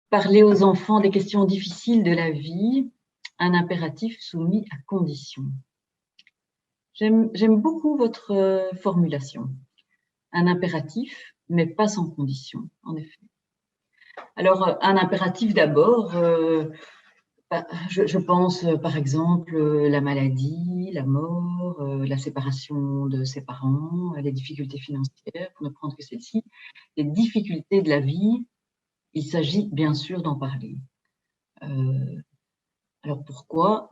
Parler aux enfants des questions difficiles de la vie, un impératif soumis à condition. J'aime beaucoup votre formulation. Un impératif, mais pas sans condition, en effet. Alors, un impératif d'abord, je pense par exemple la maladie, la mort, la séparation de ses parents, les difficultés financières, pour ne prendre que celles-ci. Les difficultés de la vie, il s'agit bien sûr d'en parler. Alors pourquoi?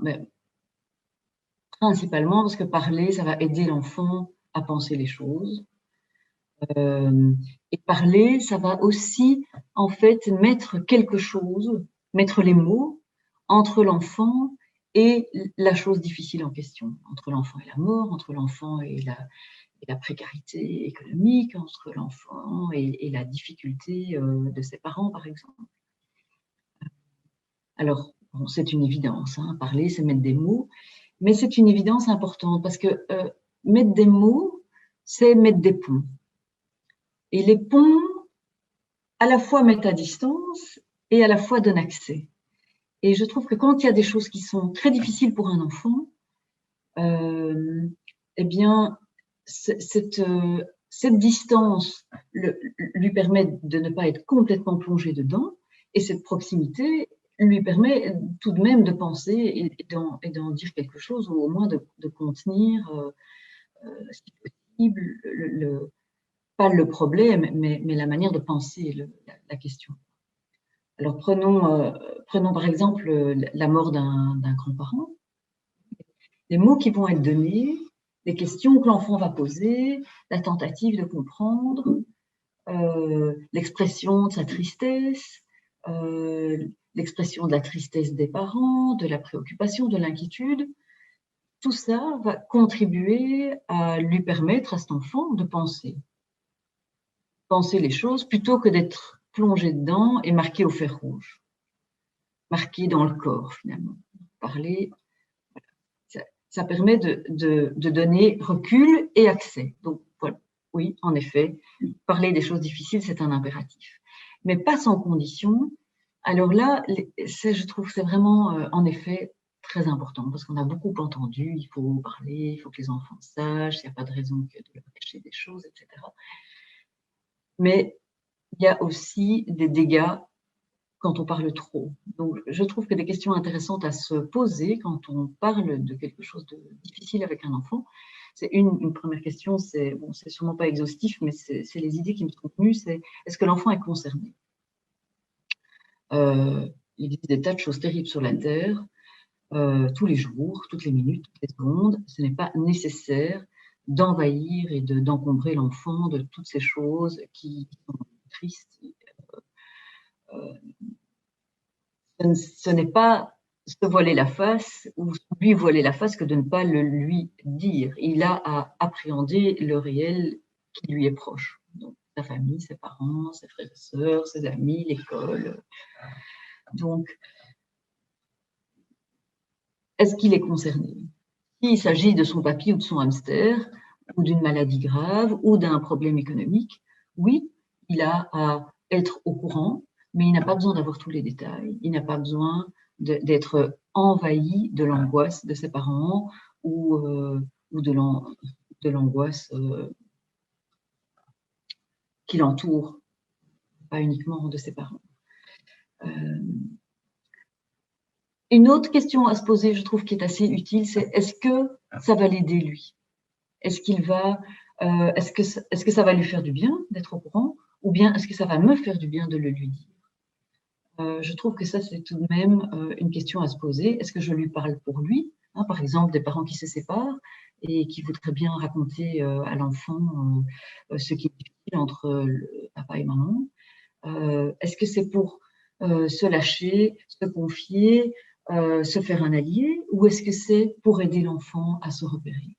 Principalement parce que parler, ça va aider l'enfant à penser les choses. Et parler, ça va aussi en fait mettre quelque chose, mettre les mots entre l'enfant et la chose difficile en question, entre l'enfant et la mort, entre l'enfant et la précarité économique, entre l'enfant et la difficulté de ses parents, par exemple. Alors, bon, c'est une évidence, hein, parler, c'est mettre des mots, mais c'est une évidence importante parce que mettre des mots, c'est mettre des ponts. Et les ponts, à la fois mettent à distance et à la fois donnent accès. Et je trouve que quand il y a des choses qui sont très difficiles pour un enfant, eh bien, cette distance lui permet de ne pas être complètement plongé dedans, et cette proximité lui permet tout de même de penser et d'en dire quelque chose, ou au moins de contenir, si possible, pas le problème, mais la manière de penser la question. Alors prenons par exemple la mort d'un grand-parent. Les mots qui vont être donnés, les questions que l'enfant va poser, la tentative de comprendre, l'expression de sa tristesse, l'expression de la tristesse des parents, de la préoccupation, de l'inquiétude, tout ça va contribuer à lui permettre à cet enfant de penser les choses plutôt que d'être plongé dedans et marqué au fer rouge, marqué dans le corps finalement. Parler, ça permet de donner recul et accès. Donc voilà, oui, en effet, parler des choses difficiles, c'est un impératif. Mais pas sans condition. Alors là, je trouve que c'est vraiment, en effet, très important, parce qu'on a beaucoup entendu, il faut parler, il faut que les enfants sachent, il n'y a pas de raison que de leur cacher des choses, etc. Mais il y a aussi des dégâts quand on parle trop. Donc, je trouve que des questions intéressantes à se poser quand on parle de quelque chose de difficile avec un enfant, c'est une première question, c'est sûrement pas exhaustif, mais c'est les idées qui me sont venues, c'est est-ce que l'enfant est concerné? Il existe des tas de choses terribles sur la Terre, tous les jours, toutes les minutes, toutes les secondes. Ce n'est pas nécessaire d'envahir et d'encombrer l'enfant de toutes ces choses qui sont tristes. Ce n'est pas se voiler la face ou lui voiler la face que de ne pas le lui dire. Il a à appréhender le réel qui lui est proche. Donc, sa famille, ses parents, ses frères et sœurs, ses amis, l'école. Donc, est-ce qu'il est concerné? S'il s'agit de son papy ou de son hamster, ou d'une maladie grave, ou d'un problème économique, oui, il a à être au courant, mais il n'a pas besoin d'avoir tous les détails. Il n'a pas besoin d'être envahi de l'angoisse de ses parents ou de l'angoisse qui l'entoure, pas uniquement de ses parents. Une autre question à se poser, je trouve, qui est assez utile, c'est est-ce que ça va l'aider lui? Est-ce que ça va lui faire du bien d'être au courant, ou bien est-ce que ça va me faire du bien de le lui dire? Je trouve que ça, c'est tout de même une question à se poser. Est-ce que je lui parle pour lui, hein, par exemple, des parents qui se séparent et qui voudraient bien raconter à l'enfant ce qui est difficile entre papa et maman? Est-ce que c'est pour se lâcher, se confier, se faire un allié, ou est-ce que c'est pour aider l'enfant à se repérer?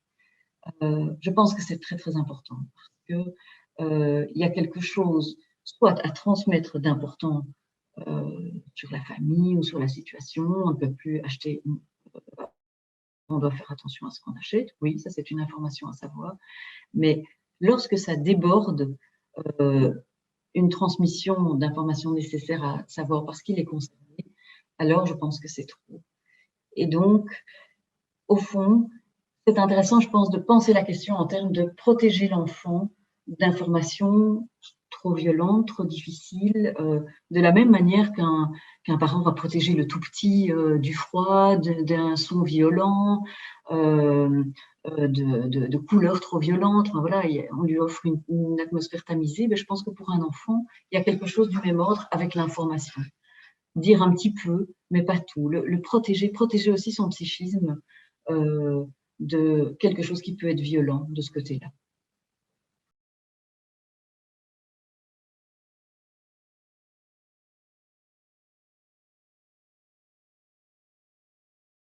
Je pense que c'est très, très important parce que il y a quelque chose soit à transmettre d'important sur la famille ou sur la situation. On ne peut plus acheter, on doit faire attention à ce qu'on achète. Oui, ça c'est une information à savoir. Mais lorsque ça déborde une transmission d'informations nécessaires à savoir parce qu'il est concerné, alors je pense que c'est trop. Et donc, au fond, c'est intéressant, je pense, de penser la question en termes de protéger l'enfant d'informations trop violentes, trop difficiles, de la même manière qu'un parent va protéger le tout petit du froid, d'un son violent, de couleurs trop violentes. Enfin, voilà, on lui offre une atmosphère tamisée. Mais je pense que pour un enfant, il y a quelque chose du même ordre avec l'information. Dire un petit peu, mais pas tout. Le protéger aussi son psychisme de quelque chose qui peut être violent de ce côté-là.